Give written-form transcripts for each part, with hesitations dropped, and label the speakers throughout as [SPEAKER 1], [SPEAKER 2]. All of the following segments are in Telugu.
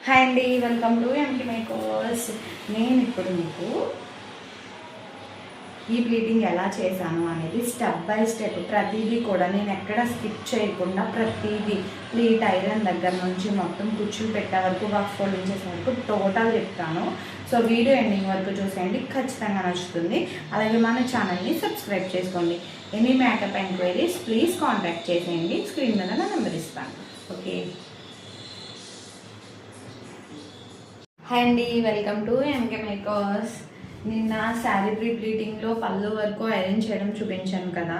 [SPEAKER 1] హాయ్ అండి, వెల్కమ్ టు ఎంకి మేకర్స్. నేను ఇప్పుడు మీకు ఈ ప్లీటింగ్ ఎలా చేశాను అనేది స్టెప్ బై స్టెప్ ప్రతిదీ కూడా నేను ఎక్కడ స్కిప్ చేయకుండా ప్రతిదీ ప్లీట్ ఐరన్ దగ్గర నుంచి మొత్తం కుచ్చులు పెట్టే వరకు వర్క్ ఫోల్డింగ్ చేసే వరకు టోటల్ చెప్తాను. సో వీడియో ఎండింగ్ వరకు చూసేయండి, ఖచ్చితంగా నచ్చుతుంది. అలాగే మన ఛానల్ని సబ్స్క్రైబ్ చేసుకోండి. Any makeup enquiries please contact చేసేయండి, స్క్రీన్ మీద నా నెంబర్ ఇస్తాను. ఓకే, హాయ్ అండి, వెల్కమ్ టు ఎంకే మేకర్స్. నిన్న శారీ ప్లీటింగ్లో పళ్ళు వరకు ఐరన్ చేయడం చూపించాను కదా,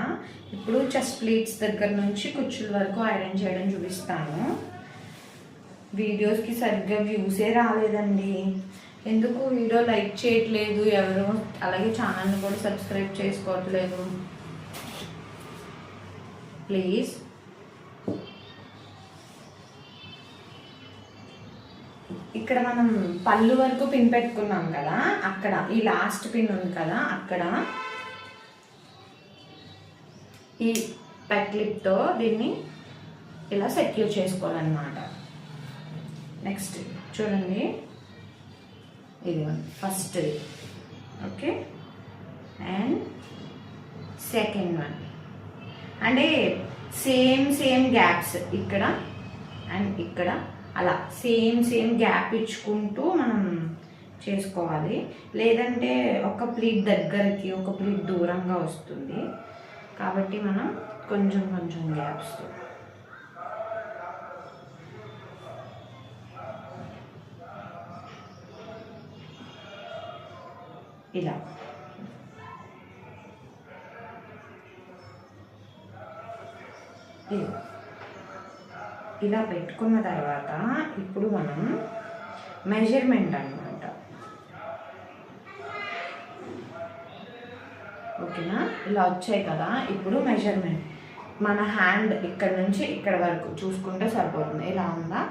[SPEAKER 1] ఇప్పుడు చెస్ట్ ప్లీట్స్ దగ్గర నుంచి కుచ్చుల వరకు ఐరన్ చేయడం చూపిస్తాను. వీడియోస్కి సరిగ్గా వ్యూసే రాలేదండి. ఎందుకు వీడియో లైక్ చేయట్లేదు ఎవరు, అలాగే ఛానల్ని కూడా సబ్స్క్రైబ్ చేసుకోవట్లేదు. ప్లీజ్ ఇక్కడ మనం పళ్ళు వరకు పిన్ పెట్టుకున్నాం కదా, అక్కడ ఈ లాస్ట్ పిన్ ఉంది కదా, అక్కడ ఈ పెట్ క్లిప్తో దీన్ని ఇలా సెక్యూర్ చేసుకోవాలన్నమాట. నెక్స్ట్ చూడండి, ఇది first, okay, and second one. అంటే సేమ్ గ్యాప్స్ ఇక్కడ అండ్ ఇక్కడ, అలా సేమ్ గ్యాప్ ఇచ్చుకుంటూ మనం చేసుకోవాలి. లేదంటే ఒక ప్లీట్ దగ్గరికి ఒక ప్లీట్ దూరంగా వస్తుంది. కాబట్టి మనం కొంచెం గ్యాప్స్ ఇలా ఇలా పెట్టుకున్న తర్వాత ఇప్పుడు మనం మెజర్మెంట్ అన్నమాట. ఓకేనా, ఇలా వచ్చాయి కదా. ఇప్పుడు మెజర్మెంట్ మన హ్యాండ్ ఇక్కడ నుంచి ఇక్కడ వరకు చూసుకుంటే సరిపోతుంది. ఇలా ఉందా,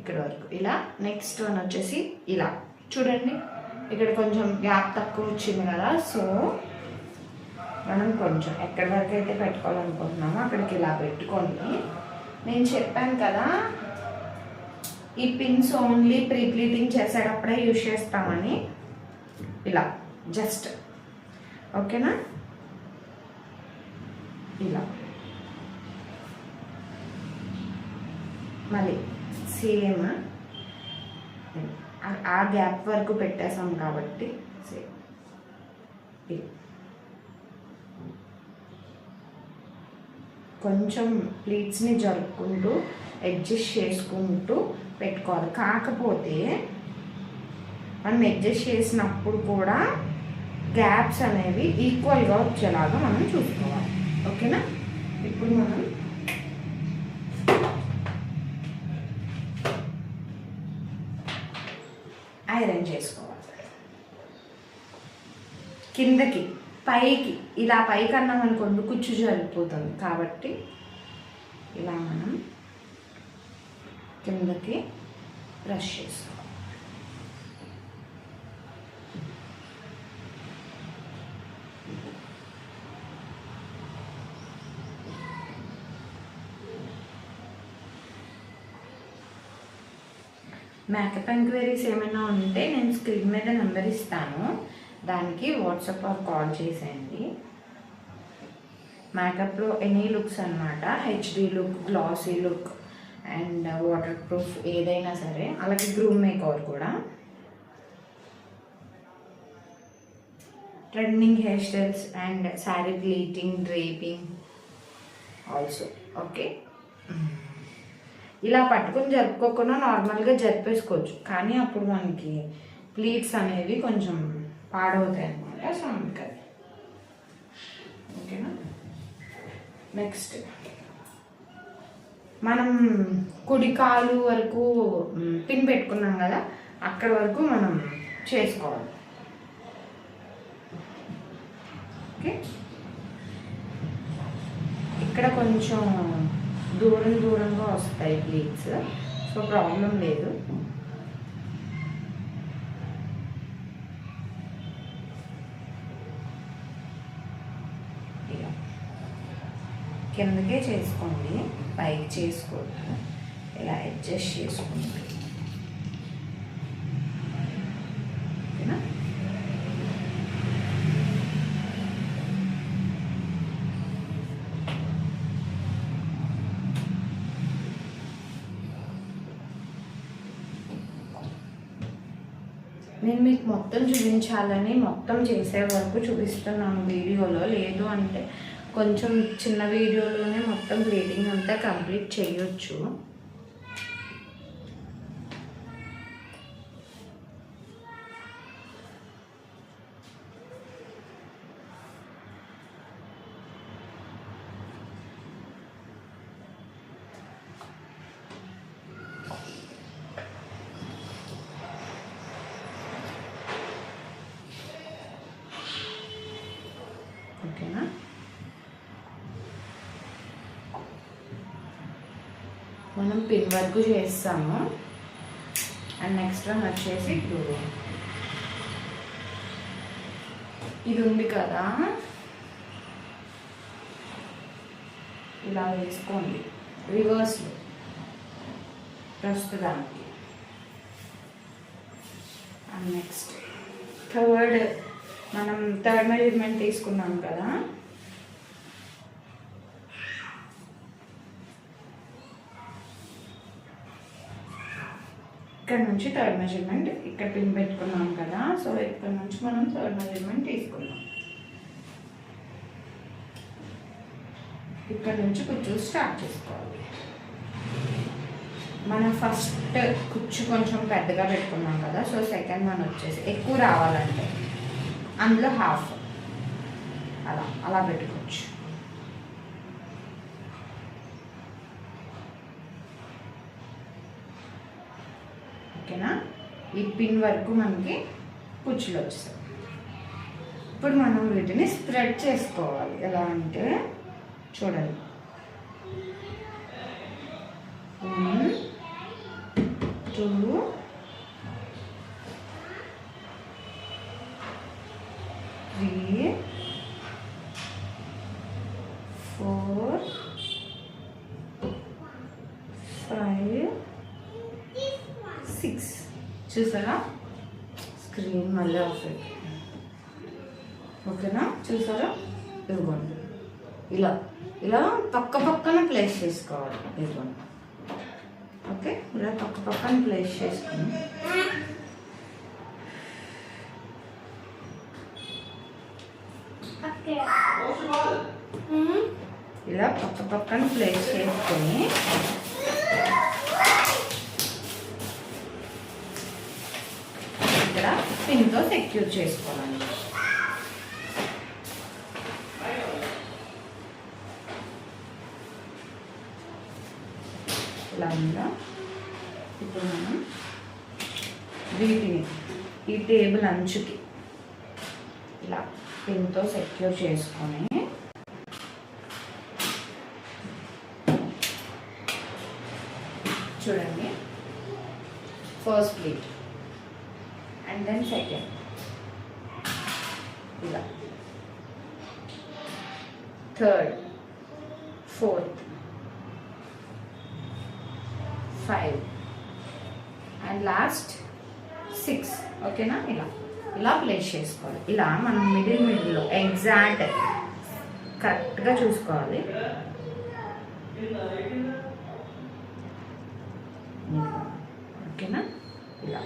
[SPEAKER 1] ఇక్కడ వరకు ఇలా. నెక్స్ట్ వన్ వచ్చేసి ఇలా చూడండి, ఇక్కడ కొంచెం గ్యాప్ తక్కువ వచ్చింది కదా. సో మనం కొంచెం ఎక్కడి వరకు అయితే పెట్టుకోవాలనుకుంటున్నామో అక్కడికి ఇలా పెట్టుకొని, నేను చెప్పాను కదా ఈ పిన్స్ ఓన్లీ ప్రీ ప్లీటింగ్ చేసేటప్పుడే యూజ్ చేస్తామని, ఇలా జస్ట్, ఓకేనా, ఇలా మళ్ళీ సేమ్ ఆ గ్యాప్ వరకు పెట్టేసాం కాబట్టి సేమ్ ఇలా కొంచెం ప్లీట్స్ని జరుపుకుంటూ అడ్జస్ట్ చేసుకుంటూ పెట్టుకోవాలి. కాకపోతే మనం అడ్జస్ట్ చేసినప్పుడు కూడా గ్యాప్స్ అనేవి ఈక్వల్గా వచ్చేలాగా మనం చూసుకోవాలి. ఓకేనా, ఇప్పుడు మనం ఐరన్ చేసుకోవాలి. కిందకి పైకి, ఇలా పైకి అన్నాం అనుకోండి కుచ్చు జరిగిపోతుంది. కాబట్టి ఇలా మనం కిందకి బ్రష్ చేసుకోవాలి. మేకప్ ఎంక్వైరీస్ ఏమైనా ఉంటే నేను స్క్రీన్ మీద నెంబర్ ఇస్తాను, దానికి వాట్సాప్ ఆర్ కాల్ చేసేయండి. మేకప్లో ఎనీ లుక్స్ అన్నమాట, HD look, glossy look and water proof ఏదైనా సరే. అలాగే గ్రూమ్ మేకవర్ కూడా, trending hair styles and saree pleating, draping also. Okay, ఇలా పట్టుకుని జరుపుకోకుండా నార్మల్గా జరిపేసుకోవచ్చు, కానీ అప్పుడు మనకి ప్లీట్స్ అనేవి కొంచెం పాడవుతాయి అన్నమాట. సో అందుకని ఓకేనా. నెక్స్ట్ మనం కుడి కాలు వరకు పిన్ పెట్టుకున్నాం కదా, అక్కడ వరకు మనం చేసుకోవాలి. ఓకే, ఇక్కడ కొంచెం దూరంగా వస్తాయి ప్లీట్స్, సో ప్రాబ్లం లేదు. కిందకే చేసుకోండి, పైకి చేసుకోవద్దు. ఇలా అడ్జస్ట్ చేసుకుంటూ నేను మీకు మొత్తం చూపించాలని మొత్తం చేసే వరకు చూపిస్తున్నాను వీడియోలో. లేదు అంటే కొంచెం చిన్న వీడియోలోనే మొత్తం ప్లేటింగ్ అంతా కంప్లీట్ చేయొచ్చు. ఓకేనా? మనం పిన్ వర్క్ చేస్తాము. అండ్ నెక్స్ట్ వన్ వచ్చేసి ఇప్పుడు ఇది ఉంది కదా, ఇలా వేసుకోండి రివర్స్లో ప్రస్తుతానికి. అండ్ నెక్స్ట్ మనం థర్డ్ మెజర్మెంట్ తీసుకున్నాం కదా, ఇక్కడ నుంచి థర్డ్ మెజర్మెంట్ ఇక్కడ పిన్ పెట్టుకున్నాం కదా, సో ఇక్కడ నుంచి మనం థర్డ్ మెజర్మెంట్ తీసుకున్నాం. ఇక్కడ నుంచి కుచ్చు స్టార్ట్ చేసుకోవాలి. మనం ఫస్ట్ కుచ్చు కొంచెం పెద్దగా పెట్టుకున్నాం కదా, సో సెకండ్ వన్ వచ్చేసి ఎక్కువ రావాలంటే అందులో హాఫ్ అలా పెట్టుకోవచ్చు. ఓకేనా? ఈ పిన్ వరకు మనకి కుచ్చులు వచ్చేసాయి. ఇప్పుడు మనం వీటిని స్ప్రెడ్ చేసుకోవాలి. ఎలా అంటే చూడండి, 1 2 3 4 5 6. చూసారా? స్క్రీన్ మళ్ళీ ఆఫ్ అయిపోయింది. ఓకేనా? చూసారా? ఇదిగోండి, ఇలా పక్కన ప్లేస్ చేసుకోవాలి. ఇదిగోండి. ఓకే, ఇలా పక్కన ప్లేస్ చేసుకుని ఇలా పక్కన ప్లేస్ చేసుకొని ఇక్కడ పిన్తో సెక్యూర్ చేసుకోవాలండి. ఇలా ఉందా? ఇప్పుడు మనం వీటిని ఈ టేబుల్ అంచుకి ఇలా పిన్తో సెక్యూర్ చేసుకొని చూడండి, first pleat and then second, ఇలా థర్డ్, ఫోర్త్, 5 అండ్ లాస్ట్ 6. ఓకేనా? ఇలా ప్లేస్ చేసుకోవాలి. ఇలా మనం మిడిల్లో ఎగ్జాక్ట్ కరెక్ట్గా చూసుకోవాలి. ఓకేనా? ఇలా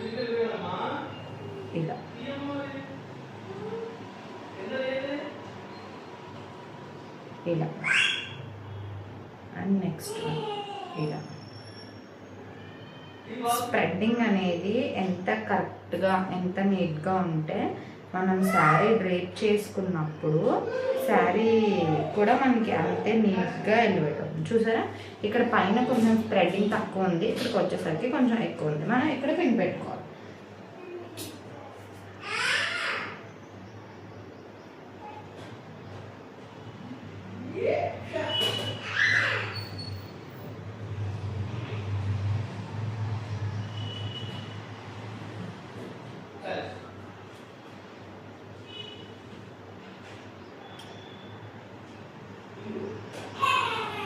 [SPEAKER 1] అండ్ నెక్స్ట్ ఇలా. స్ప్రెడ్డింగ్ అనేది ఎంత కరెక్ట్గా ఎంత నీట్గా ఉంటే మనం శారీ డ్రేప్ చేసుకున్నప్పుడు శారీ కూడా మనకి అంతే నీట్గా ఎలివేట్ అవుతుంది. చూసారా? ఇక్కడ పైన కొంచెం స్ప్రెడ్డింగ్ తక్కువ ఉంది, ఇక్కడికి వచ్చేసరికి కొంచెం ఎక్కువ ఉంది. మనం ఇక్కడ పిన్ పెట్టుకోవాలి.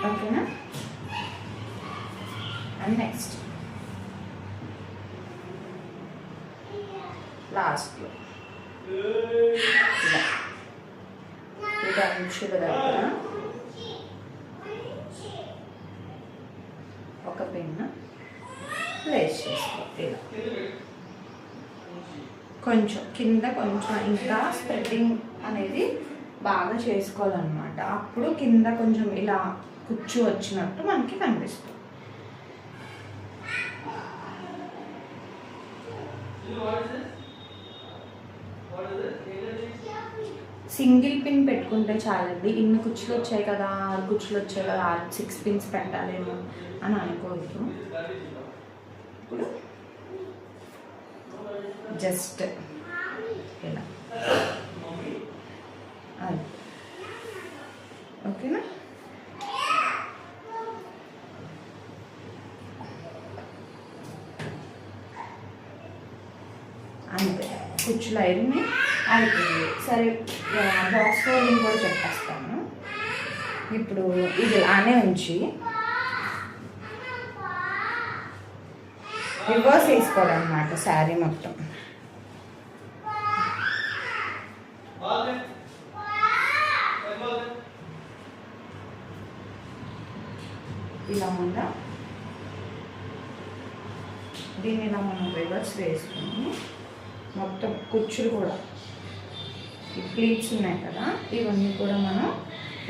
[SPEAKER 1] ఓకేనా? అండ్ నెక్స్ట్ లాస్ట్లో అంచుల దగ్గర ఒక పిన్ ప్లేస్ చేసుకో. ఇలా కొంచెం కింద కొంచెం ఇంకా స్ప్రెడ్డింగ్ అనేది బాగా చేసుకోవాలన్నమాట. అప్పుడు కింద కొంచెం ఇలా కుచ్చు వచ్చినట్టు మనకి కనిపిస్తుంది. సింగిల్ పిన్ పెట్టుకుంటే చాలండి. ఇన్ని కుచ్చులు వచ్చాయి కదా, 6 కుచ్చులు వచ్చాయి కదా, 6 పిన్స్ పెట్టాలేమో అని అనుకోవద్దు. ఇప్పుడు జస్ట్ ఇలా అది ఓకేనా. అంతే, కుచ్చులు అయిపోయి అయిపోయింది. సరే, బాక్స్ ఫోల్డింగ్ కూడా చెప్పేస్తాను. ఇప్పుడు ఇది ఇలానే ఉంచి రివర్స్ వేసుకోవాలన్నమాట శారీ మొత్తం. ఇలా ఉందా, దీన్ని ఇలా మనం రివర్స్ వేసుకుని మొత్తం కుచ్చులు కూడా ఈ ప్లీట్స్ ఉన్నాయి కదా, ఇవన్నీ కూడా మనం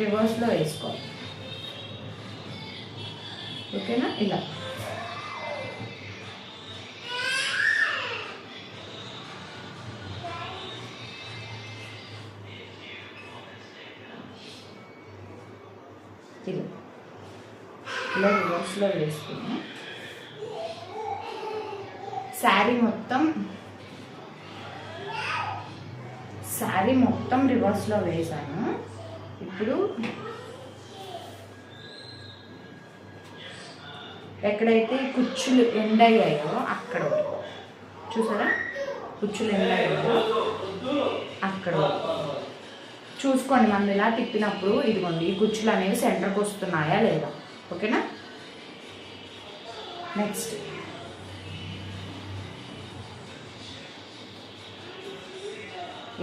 [SPEAKER 1] రివర్స్లో వేసుకోవాలి. ఓకేనా. ఇలా ఇలా రివర్స్లో వేసుకుని శారీ మొత్తం రివర్స్లో వేసాను. ఇప్పుడు ఎక్కడైతే కుచ్చులు ఎండ్ అయ్యాయో అక్కడ చూసారా, కుచ్చులు ఎండ్ అయ్యాయో అక్కడ చూసుకోండి. మనం ఇలా తిప్పినప్పుడు ఇదిగోండి ఈ కుచ్చులు అనేవి సెంటర్కి వస్తున్నాయా లేదా. ఓకేనా. నెక్స్ట్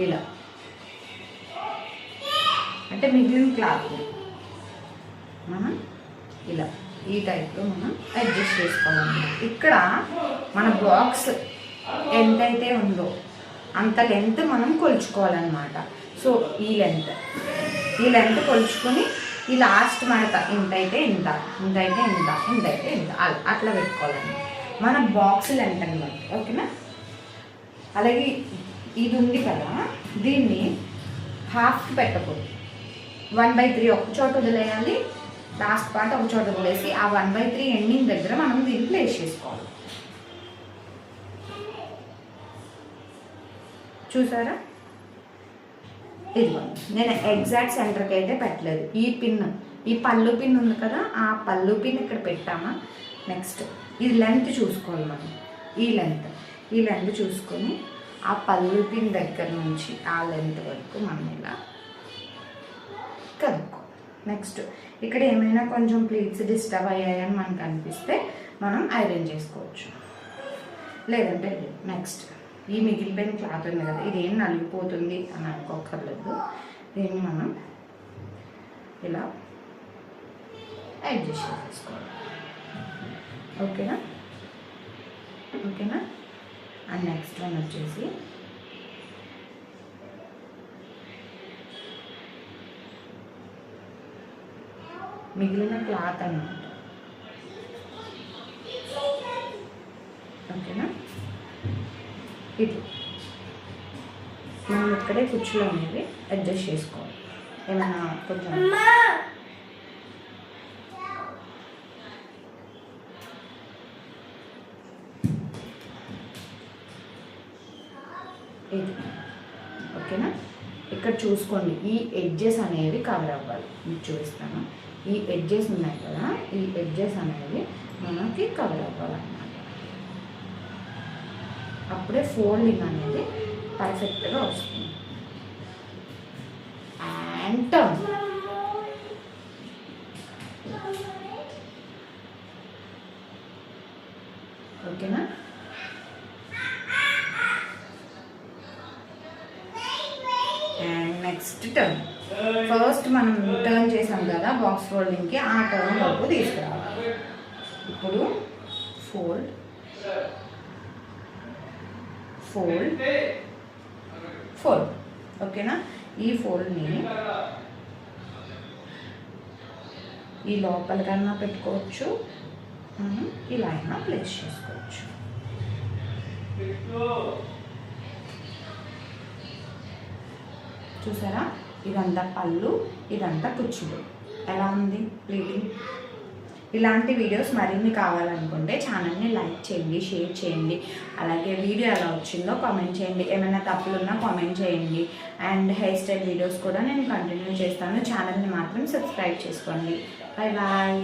[SPEAKER 1] ఇలా అంటే మిగిలిన క్లాత్ మనం ఇలా ఈ టైప్లో మనం అడ్జస్ట్ చేసుకోవాలన్నమాట. ఇక్కడ మన బాక్స్ ఎంతైతే ఉందో అంత లెంత్ మనం కొలుచుకోవాలన్నమాట. సో ఈ లెంత్ కొలుచుకొని ఈ లాస్ట్ మడత ఇంతైతే ఇంత, ఇంతైతే ఇంత, ఇంతైతే ఇంత అట్లా పెట్టుకోవాలండి మన బాక్స్ లెంత్ అనమాట. ఓకేనా. అలాగే ఇది ఉంది కదా, దీన్ని హాఫ్కి పెట్టకూడదు. 1/3 ఒక చోట వదిలేయాలి, లాస్ట్ పార్ట్ ఒక చోట వదిలేసి ఆ 1/3 ఎండింగ్ దగ్గర మనం దీన్ని ప్లేస్ చేసుకోవాలి. చూసారా, ఇదిగోండి నేను ఎగ్జాక్ట్ సెంటర్కి అయితే పెట్టలేదు. ఈ పళ్ళు పిన్ ఉంది కదా, ఆ పళ్ళు పిన్ ఇక్కడ పెట్టామా. నెక్స్ట్ ఇది లెంత్ చూసుకోవాలి మనం. ఈ లెంత్ చూసుకొని ఆ పళ్ళు పిన్ దగ్గర నుంచి ఆ లెంత్ వరకు మనం ఇలా కలుపుకోవాలి. నెక్స్ట్ ఇక్కడ ఏమైనా కొంచెం ప్లీట్స్ డిస్టర్బ్ అయ్యాయని మనకు అనిపిస్తే మనం ఐరన్ చేసుకోవచ్చు, లేదంటే లేదు. నెక్స్ట్ ఈ మిగిలిపోయిన క్లాత్ ఉంది కదా, ఇది ఏం నలిగిపోతుంది అని అనుకోకర్లేదు. దీన్ని మనం ఇలా అడ్జస్ట్ చేసుకోవాలి. ఓకేనా. అండ్ నెక్స్ట్ వన్ వచ్చేసి మిగిలిన క్లాత్ అన్నమాట. ఓకేనా. ఇది మనం ఇక్కడే కుచ్చులు అనేవి అడ్జస్ట్ చేసుకోవాలి. ఏమైనా కొంచెం ఇది ఓకేనా. ఇక్కడ చూసుకోండి, ఈ ఎడ్జెస్ అనేవి కవర్ అవ్వాలి. మీకు చూపిస్తాను. ఈ ఎడ్జెస్ ఉన్నాయి కదా, ఈ ఎడ్జెస్ అనేవి మనకి కవర్ అవ్వాలన్నమాట. అప్పుడే ఫోల్డింగ్ అనేది పర్ఫెక్ట్గా వస్తుంది. And turn. ఓకేనా. And next turn. ఫస్ట్ మనం టర్న్ చేసాం కదా బాక్స్ ఫోల్డింగ్కి, ఆ టర్న్ వరకు తీసుకురావాలి. ఇప్పుడు ఫోల్డ్, ఫోల్డ్. ఓకేనా? ఈ ఫోల్డ్ని ఈ లోపల కన్నా పెట్టుకోవచ్చు, ఇలా అయినా ప్లేస్ చేసుకోవచ్చు. చూసారా? ఇదంతా పళ్ళు, ఇదంతా కుచ్చులు. ఎలా ఉంది ప్లీటింగ్? ఇలాంటి వీడియోస్ మరిన్ని కావాలనుకుంటే ఛానల్ని లైక్ చేయండి, షేర్ చేయండి. అలాగే వీడియో ఎలా వచ్చిందో కామెంట్ చేయండి. ఏమైనా తప్పులున్నా కామెంట్ చేయండి. అండ్ హెయిర్ స్టైల్ వీడియోస్ కూడా నేను కంటిన్యూ చేస్తాను. ఛానల్ని మాత్రం సబ్స్క్రైబ్ చేసుకోండి. Bye bye.